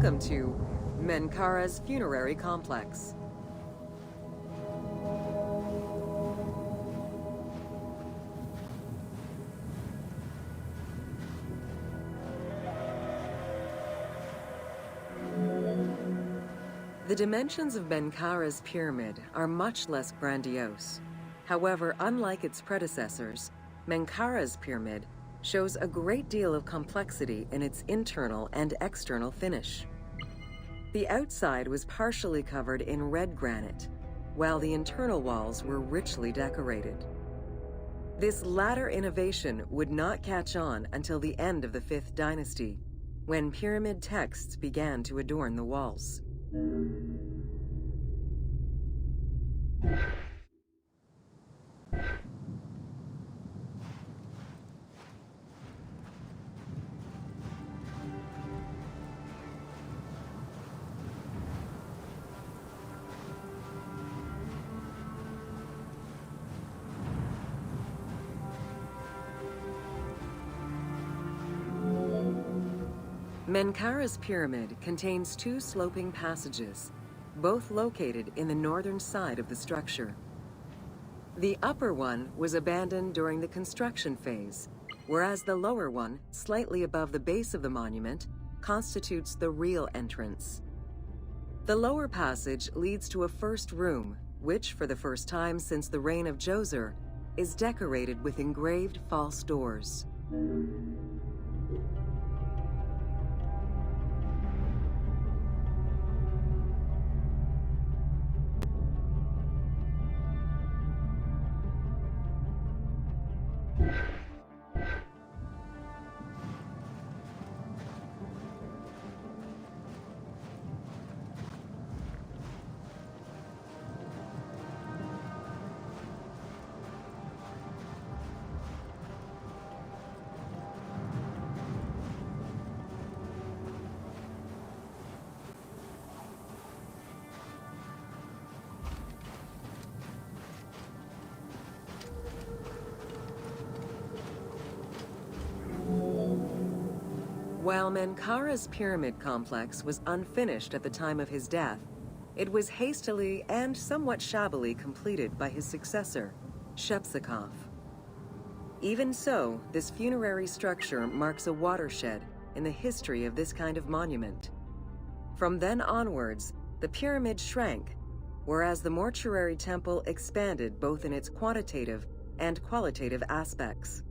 Welcome to Menkaure's funerary complex. The dimensions of Menkaure's pyramid are much less grandiose. However, unlike its predecessors, Menkaure's pyramid shows a great deal of complexity in its internal and external finish. The outside was partially covered in red granite, while the internal walls were richly decorated. This latter innovation would not catch on until the end of the 5th dynasty, when pyramid texts began to adorn the walls. Menkaure's pyramid contains 2 sloping passages, both located in the northern side of the structure. The upper one was abandoned during the construction phase, whereas the lower one, slightly above the base of the monument, constitutes the real entrance. The lower passage leads to a first room, which, for the first time since the reign of Djoser, is decorated with engraved false doors. While Menkaure's pyramid complex was unfinished at the time of his death, it was hastily and somewhat shabbily completed by his successor, Khafre. Even so, this funerary structure marks a watershed in the history of this kind of monument. From then onwards, the pyramid shrank, whereas the mortuary temple expanded both in its quantitative and qualitative aspects.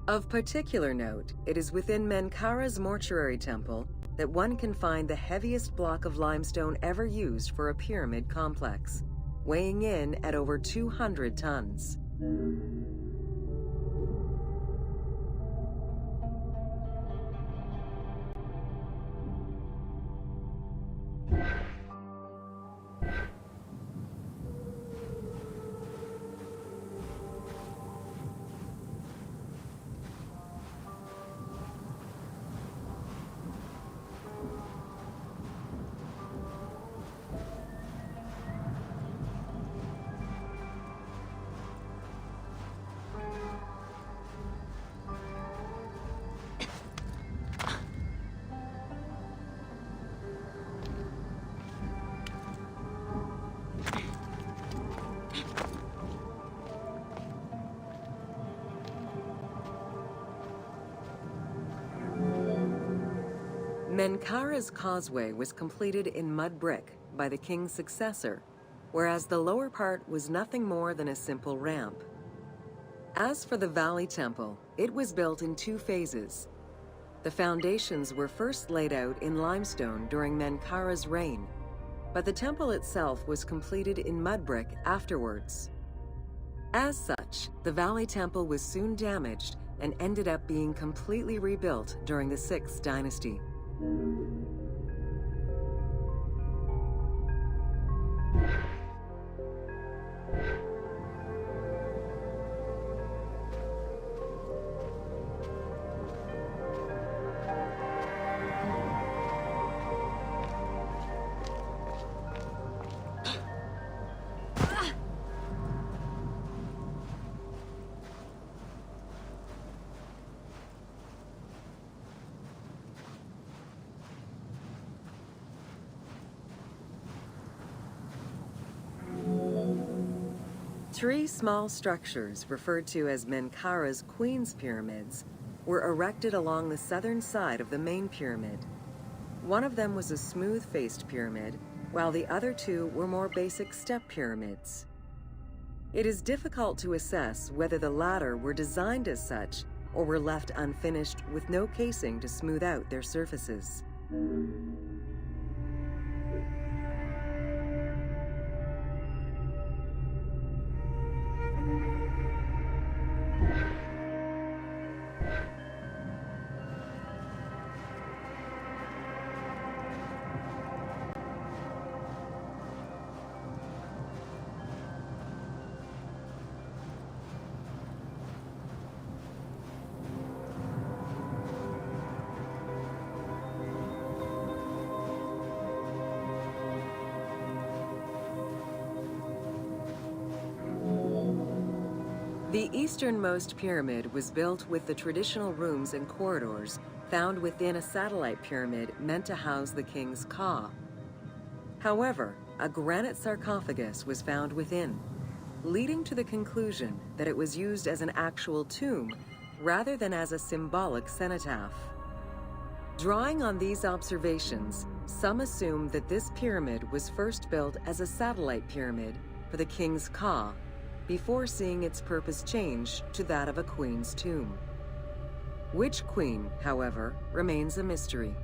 Of particular note, it is within Menkaure's mortuary temple that one can find the heaviest block of limestone ever used for a pyramid complex, weighing in at over 200 tons. Menkaure's causeway was completed in mud brick by the king's successor, whereas the lower part was nothing more than a simple ramp. As for the Valley Temple, it was built in 2 phases. The foundations were first laid out in limestone during Menkaure's reign, but the temple itself was completed in mud brick afterwards. As such, the Valley Temple was soon damaged and ended up being completely rebuilt during the 6th dynasty. 3 small structures, referred to as Menkaure's Queen's Pyramids, were erected along the southern side of the main pyramid. One of them was a smooth-faced pyramid, while the other 2 were more basic step pyramids. It is difficult to assess whether the latter were designed as such or were left unfinished with no casing to smooth out their surfaces. The easternmost pyramid was built with the traditional rooms and corridors found within a satellite pyramid meant to house the king's Ka. However, a granite sarcophagus was found within, leading to the conclusion that it was used as an actual tomb rather than as a symbolic cenotaph. Drawing on these observations, some assume that this pyramid was first built as a satellite pyramid for the king's Ka, before seeing its purpose change to that of a queen's tomb. Which queen, however, remains a mystery.